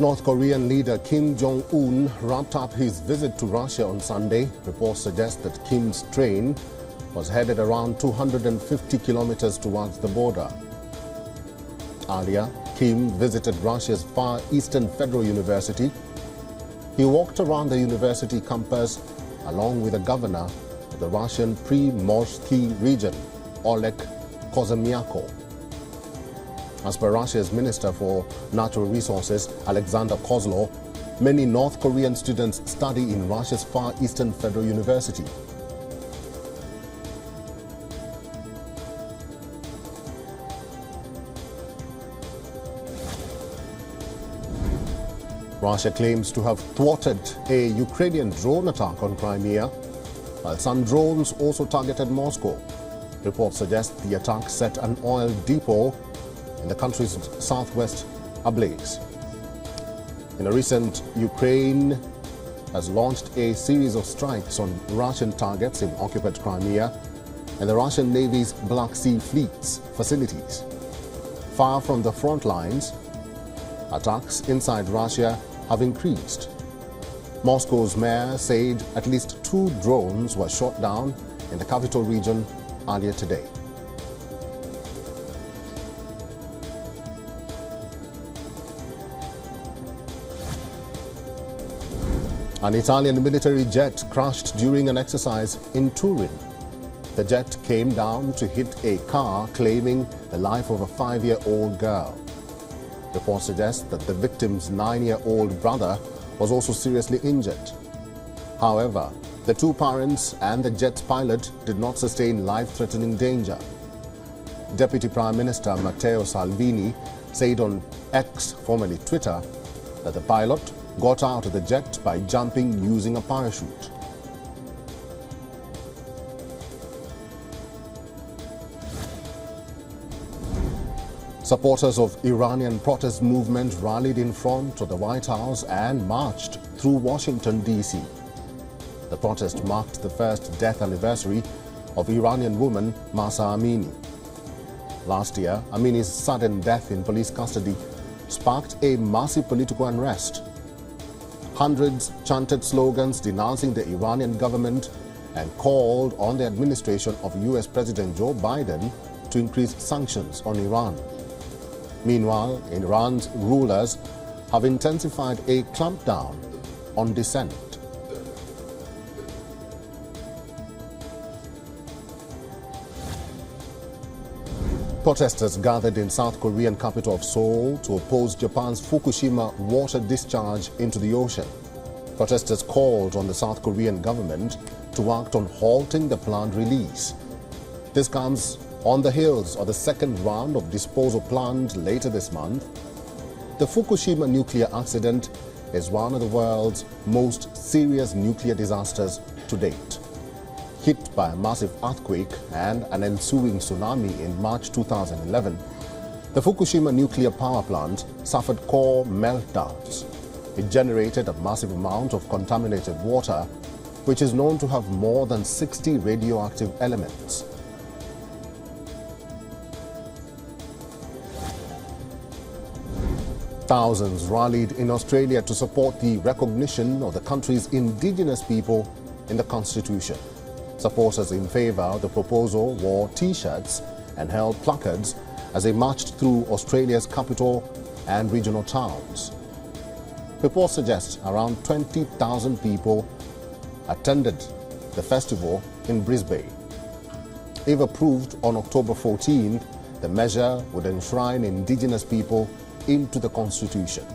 North Korean leader Kim Jong Un wrapped up his visit to Russia on Sunday. Reports suggest that Kim's train was headed around 250 kilometers towards the border. Earlier, Kim visited Russia's Far Eastern Federal University. He walked around the university campus along with the governor of the Russian Primorsky region, Oleg Kozhemyakov. As per Russia's Minister for Natural Resources, Alexander Kozlov, many North Korean students study in Russia's Far Eastern Federal University. Russia claims to have thwarted a Ukrainian drone attack on Crimea, while some drones also targeted Moscow. Reports suggest the attack set an oil depot in the country's southwest ablaze. In a recent, Ukraine has launched a series of strikes on Russian targets in occupied Crimea and the Russian Navy's Black Sea Fleet's facilities. Far from the front lines, attacks inside Russia have increased. Moscow's mayor said at least 2 drones were shot down in the capital region earlier today. An Italian military jet crashed during an exercise in Turin. The jet came down to hit a car claiming the life of a 5-year-old girl. Reports suggest that the victim's 9-year-old brother was also seriously injured. However, the 2 parents and the jet's pilot did not sustain life-threatening danger. Deputy Prime Minister Matteo Salvini said on X, formerly Twitter, that the pilot got out of the jet by jumping using a parachute. Supporters of Iranian protest movement rallied in front of the White House and marched through Washington, D.C. The protest marked the first death anniversary of Iranian woman Mahsa Amini. Last year, Amini's sudden death in police custody sparked a massive political unrest. Hundreds chanted slogans denouncing the Iranian government and called on the administration of U.S. President Joe Biden to increase sanctions on Iran. Meanwhile, Iran's rulers have intensified a clampdown on dissent. Protesters gathered in South Korean capital of Seoul to oppose Japan's Fukushima water discharge into the ocean. Protesters called on the South Korean government to act on halting the planned release. This comes on the heels of the second round of disposal planned later this month. The Fukushima nuclear accident is one of the world's most serious nuclear disasters to date. Hit by a massive earthquake and an ensuing tsunami in March 2011, the Fukushima nuclear power plant suffered core meltdowns. It generated a massive amount of contaminated water, which is known to have more than 60 radioactive elements. Thousands rallied in Australia to support the recognition of the country's indigenous people in the Constitution. Supporters in favour of the proposal wore T-shirts and held placards as they marched through Australia's capital and regional towns. Reports suggest around 20,000 people attended the festival in Brisbane. If approved on October 14th, the measure would enshrine indigenous people into the Constitution.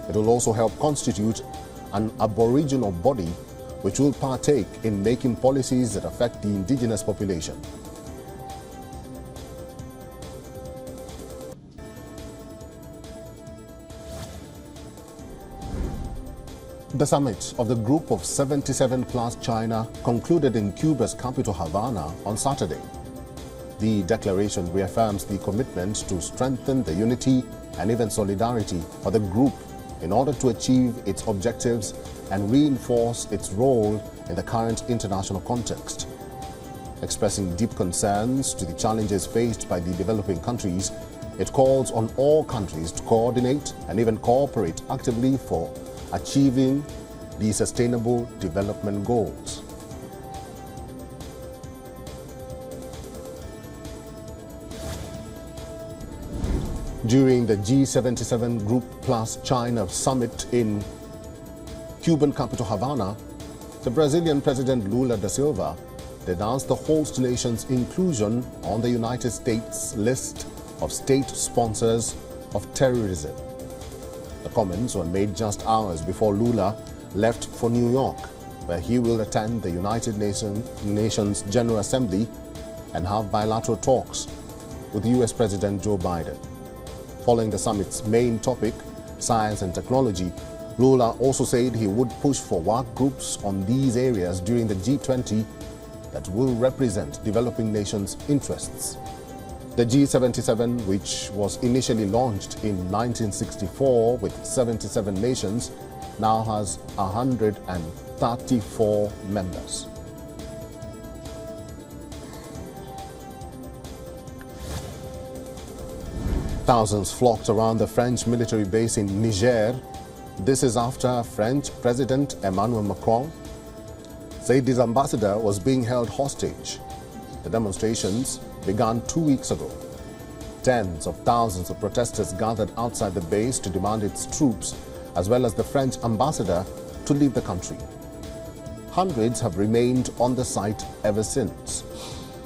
It will also help constitute an Aboriginal body which will partake in making policies that affect the indigenous population. The summit of the Group of 77 plus China concluded in Cuba's capital Havana on Saturday. The declaration reaffirms the commitment to strengthen the unity and even solidarity of the group in order to achieve its objectives and reinforce its role in the current international context. Expressing deep concerns to the challenges faced by the developing countries, It calls on all countries to coordinate and even cooperate actively for achieving the Sustainable Development Goals. During the G77 Group Plus China Summit in Cuban capital Havana, the Brazilian President Lula da Silva denounced the host nation's inclusion on the United States list of state sponsors of terrorism. The comments were made just hours before Lula left for New York, where he will attend the United Nations General Assembly and have bilateral talks with US President Joe Biden. Following the summit's main topic, science and technology, Lula also said he would push for work groups on these areas during the G20 that will represent developing nations' interests. The G77, which was initially launched in 1964 with 77 nations, now has 134 members. Thousands flocked around the French military base in Niger. This is after French President Emmanuel Macron said his ambassador was being held hostage. The demonstrations began 2 weeks ago. Tens of thousands of protesters gathered outside the base to demand its troops, as well as the French ambassador, to leave the country. Hundreds have remained on the site ever since.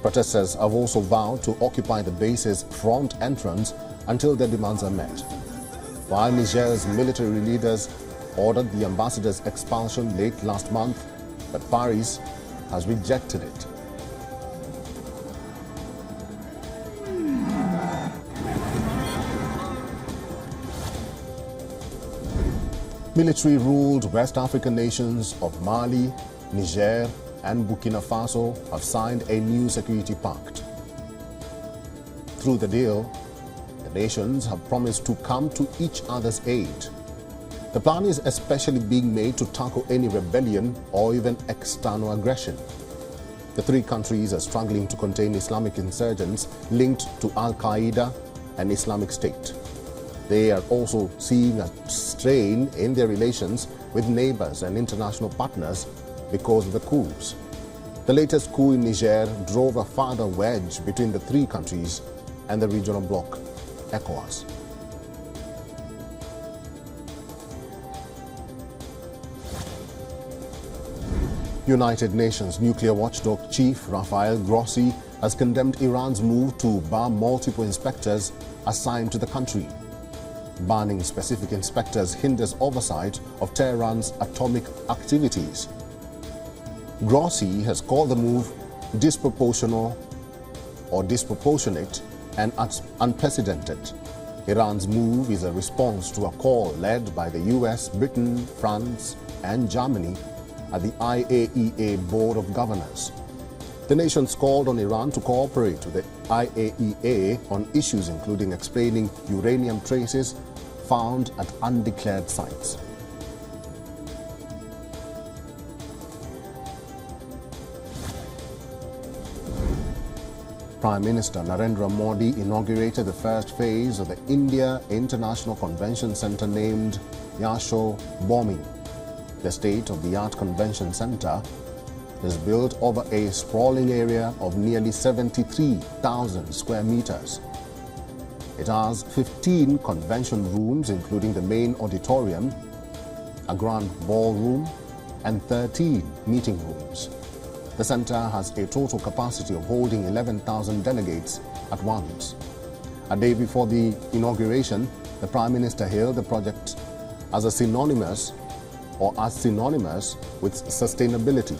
Protesters have also vowed to occupy the base's front entrance until their demands are met. While Niger's military leaders ordered the ambassador's expulsion late last month, but Paris has rejected it. Military-ruled West African nations of Mali, Niger, and Burkina Faso have signed a new security pact. Through the deal, the nations have promised to come to each other's aid. The plan is especially being made to tackle any rebellion or even external aggression. The three countries are struggling to contain Islamic insurgents linked to Al-Qaeda and Islamic State. They are also seeing a strain in their relations with neighbors and international partners because of the coups. The latest coup in Niger drove a further wedge between the three countries and the regional bloc, ECOWAS. United Nations nuclear watchdog chief Rafael Grossi has condemned Iran's move to bar multiple inspectors assigned to the country. Banning specific inspectors hinders oversight of Tehran's atomic activities. Grossi has called the move disproportionate and unprecedented. Iran's move is a response to a call led by the US, Britain, France, and Germany at the IAEA Board of Governors. The nations called on Iran to cooperate with the IAEA on issues including explaining uranium traces found at undeclared sites. Prime Minister Narendra Modi inaugurated the first phase of the India International Convention Centre named Yasho Bombing. The state-of-the-art convention centre is built over a sprawling area of nearly 73,000 square meters. It has 15 convention rooms, including the main auditorium, a grand ballroom, and 13 meeting rooms. The centre has a total capacity of holding 11,000 delegates at once. A day before the inauguration, the Prime Minister hailed the project as synonymous with sustainability.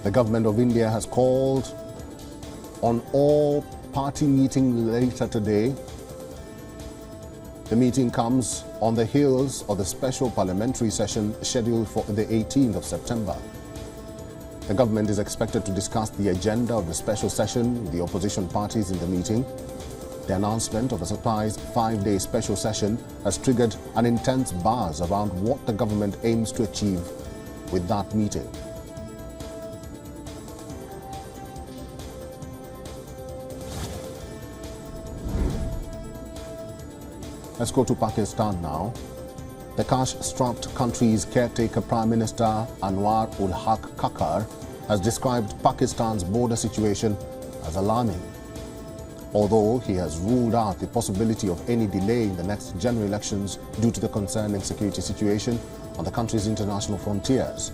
The government of India has called on all-party meeting later today. The meeting comes on the heels of the special parliamentary session scheduled for the 18th of September. The government is expected to discuss the agenda of the special session with the opposition parties in the meeting. The announcement of a surprise 5-day special session has triggered an intense buzz around what the government aims to achieve with that meeting. Let's go to Pakistan now. The cash-strapped country's caretaker Prime Minister Anwar-ul-Haq Khakar has described Pakistan's border situation as alarming. Although he has ruled out the possibility of any delay in the next general elections due to the concerning security situation on the country's international frontiers.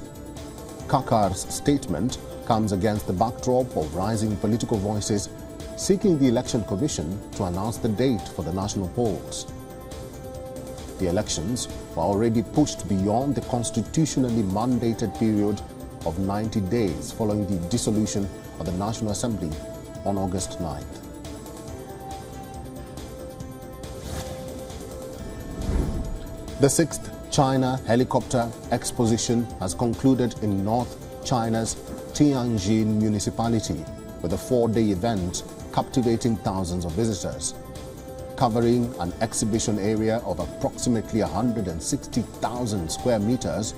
Khakar's statement comes against the backdrop of rising political voices seeking the Election Commission to announce the date for the national polls. The elections were already pushed beyond the constitutionally mandated period of 90 days following the dissolution of the National Assembly on August 9th. The 6th China Helicopter Exposition has concluded in North China's Tianjin municipality with a 4-day event captivating thousands of visitors. Covering an exhibition area of approximately 160,000 square meters,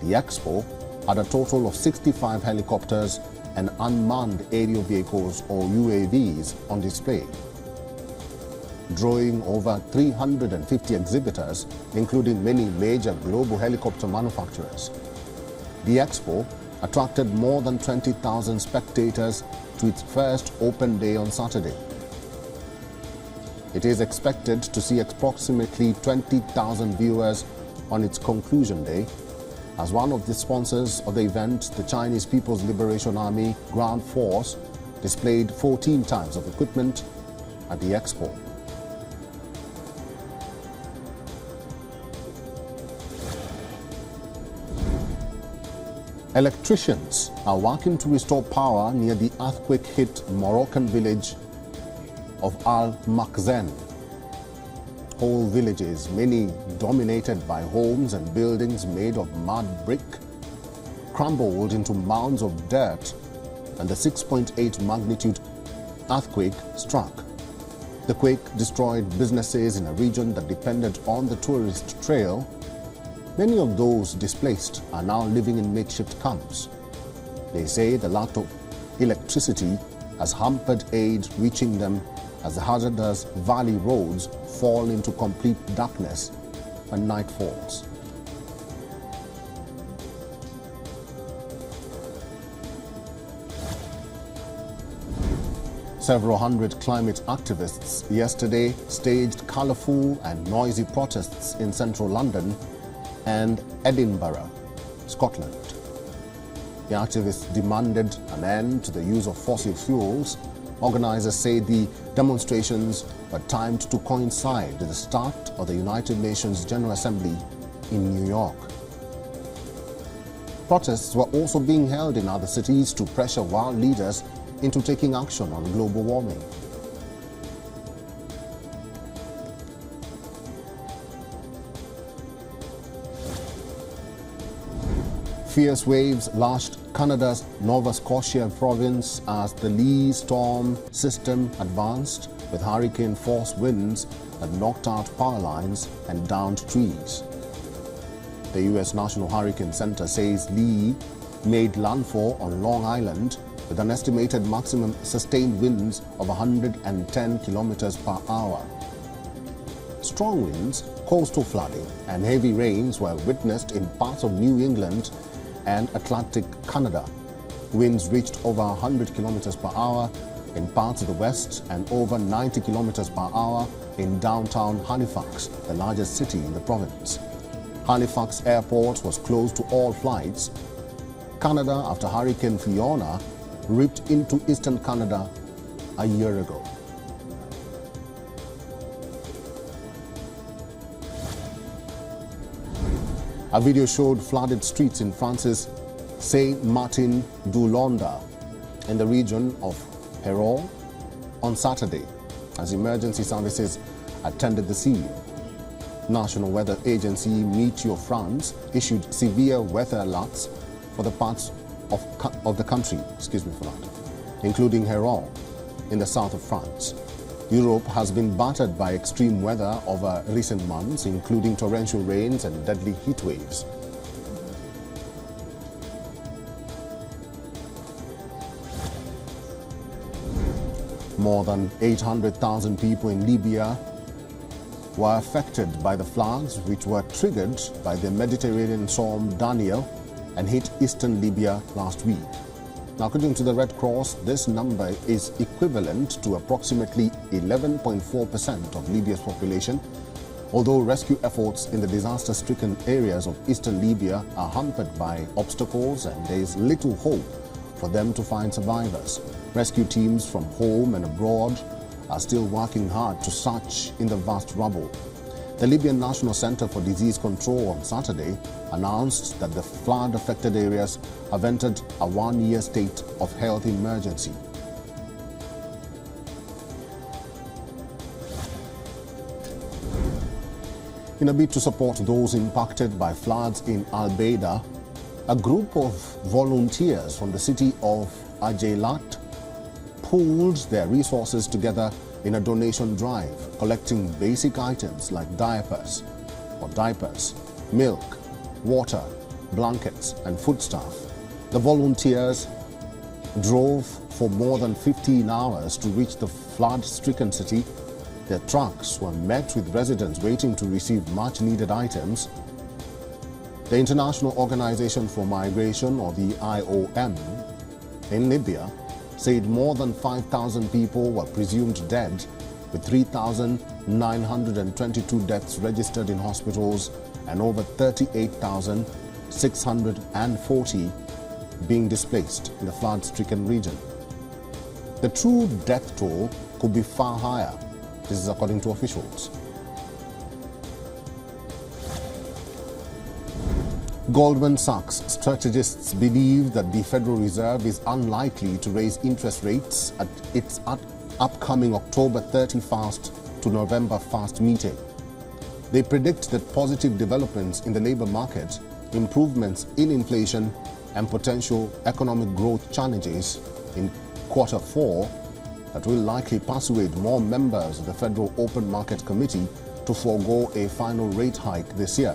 the expo had a total of 65 helicopters and unmanned aerial vehicles or UAVs on display. Drawing over 350 exhibitors, including many major global helicopter manufacturers. The expo attracted more than 20,000 spectators to its first open day on Saturday. It is expected to see approximately 20,000 viewers on its conclusion day. As one of the sponsors of the event, the Chinese People's Liberation Army Ground Force displayed 14 types of equipment at the expo. Electricians are working to restore power near the earthquake-hit Moroccan village of Al Makhzen. Whole villages, many dominated by homes and buildings made of mud brick, crumbled into mounds of dirt, and the 6.8 magnitude earthquake struck. The quake destroyed businesses in a region that depended on the tourist trail. Many of those displaced are now living in makeshift camps. They say the lack of electricity has hampered aid reaching them as the hazardous valley roads fall into complete darkness when night falls. Several hundred climate activists yesterday staged colourful and noisy protests in central London and Edinburgh, Scotland. The activists demanded an end to the use of fossil fuels. Organizers say the demonstrations were timed to coincide with the start of the United Nations General Assembly in New York. Protests were also being held in other cities to pressure world leaders into taking action on global warming. Fierce waves lashed Canada's Nova Scotia province as the Lee storm system advanced with hurricane-force winds that knocked out power lines and downed trees. The U.S. National Hurricane Center says Lee made landfall on Long Island with an estimated maximum sustained winds of 110 kilometers per hour. Strong winds, coastal flooding, and heavy rains were witnessed in parts of New England and Atlantic Canada. Winds reached over 100 kilometers per hour in parts of the west and over 90 kilometers per hour in downtown Halifax, the largest city in the province. Halifax Airport was closed to all flights. Canada after Hurricane Fiona ripped into eastern Canada a year ago. A video showed flooded streets in France's Saint-Martin-du-Londa in the region of Hérault on Saturday as emergency services attended the scene. National Weather Agency Meteo France issued severe weather alerts for the parts of the country, including Hérault in the south of France. Europe has been battered by extreme weather over recent months, including torrential rains and deadly heat waves. More than 800,000 people in Libya were affected by the floods which were triggered by the Mediterranean storm Daniel and hit eastern Libya last week. Now, according to the Red Cross, this number is equivalent to approximately 11.4% of Libya's population, although rescue efforts in the disaster-stricken areas of eastern Libya are hampered by obstacles and there is little hope for them to find survivors. Rescue teams from home and abroad are still working hard to search in the vast rubble. The Libyan National Center for Disease Control on Saturday announced that the flood-affected areas have entered a one-year state of health emergency. In a bid to support those impacted by floods in Al-Baida, a group of volunteers from the city of Ajailat pooled their resources together in a donation drive, collecting basic items like diapers, milk, water, blankets and foodstuff. The volunteers drove for more than 15 hours to reach the flood-stricken city. Their trucks were met with residents waiting to receive much-needed items. The International Organization for Migration, or the IOM, in Libya said more than 5,000 people were presumed dead, with 3,922 deaths registered in hospitals and over 38,640 being displaced in the flood-stricken region. The true death toll could be far higher. This is according to officials. Goldman Sachs strategists believe that the Federal Reserve is unlikely to raise interest rates at its upcoming October 31st to November 1st meeting. They predict that positive developments in the labor market, improvements in inflation, and potential economic growth challenges in Q4 that will likely persuade more members of the Federal Open Market Committee to forego a final rate hike this year.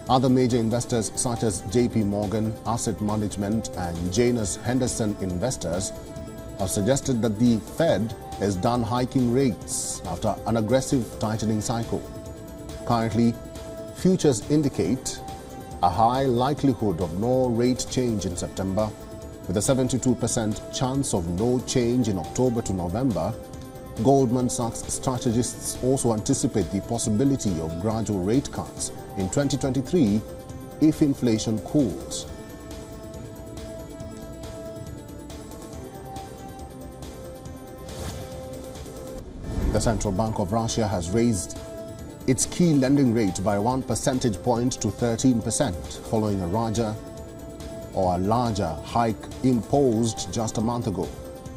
Other major investors such as JP Morgan Asset Management and Janus Henderson Investors have suggested that the Fed is done hiking rates after an aggressive tightening cycle. Currently, futures indicate a high likelihood of no rate change in September, with a 72% chance of no change in October to November. Goldman Sachs strategists also anticipate the possibility of gradual rate cuts in 2023 if inflation cools. The Central Bank of Russia has raised its key lending rate by 1 percentage point to 13%, following a larger hike imposed just a month ago.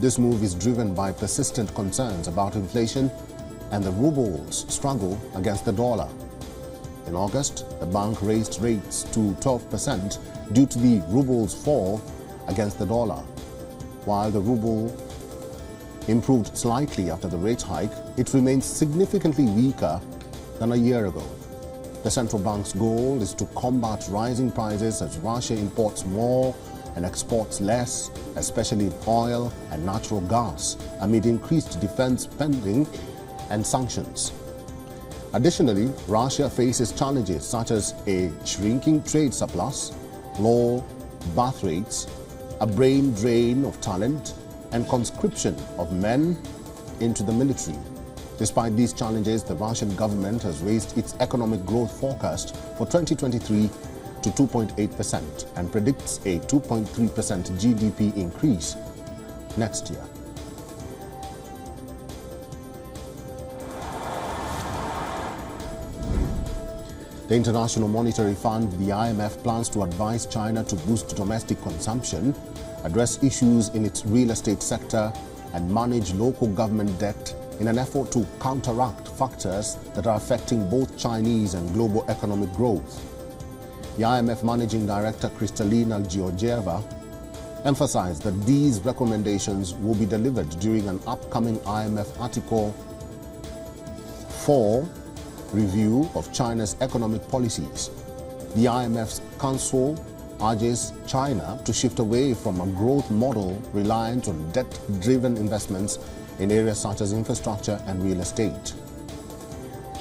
This move is driven by persistent concerns about inflation and the ruble's struggle against the dollar. In August, the bank raised rates to 12% due to the ruble's fall against the dollar. While the ruble improved slightly after the rate hike, it remains significantly weaker than a year ago. The central bank's goal is to combat rising prices as Russia imports more and exports less, especially oil and natural gas, amid increased defense spending and sanctions. Additionally, Russia faces challenges such as a shrinking trade surplus, low birth rates, a brain drain of talent, and conscription of men into the military. Despite these challenges, the Russian government has raised its economic growth forecast for 2023 to 2.8% and predicts a 2.3% GDP increase next year. The International Monetary Fund, the IMF, plans to advise China to boost domestic consumption, address issues in its real estate sector, and manage local government debt in an effort to counteract factors that are affecting both Chinese and global economic growth. The IMF Managing Director Kristalina Georgieva emphasized that these recommendations will be delivered during an upcoming IMF Article 4 review of China's economic policies. The IMF's council urges China to shift away from a growth model reliant on debt-driven investments in areas such as infrastructure and real estate.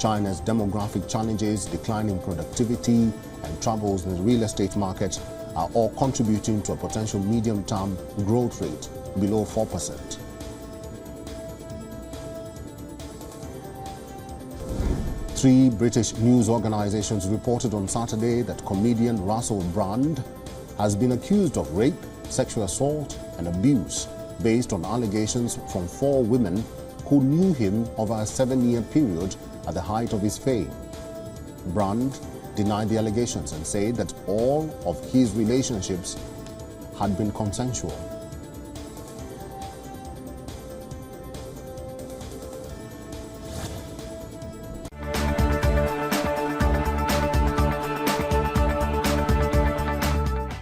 China's demographic challenges, declining productivity, and troubles in the real estate market are all contributing to a potential medium-term growth rate below 4%. Three British news organizations reported on Saturday that comedian Russell Brand has been accused of rape, sexual assault, and abuse based on allegations from 4 women who knew him over a 7-year period at the height of his fame. Brand denied the allegations and said that all of his relationships had been consensual.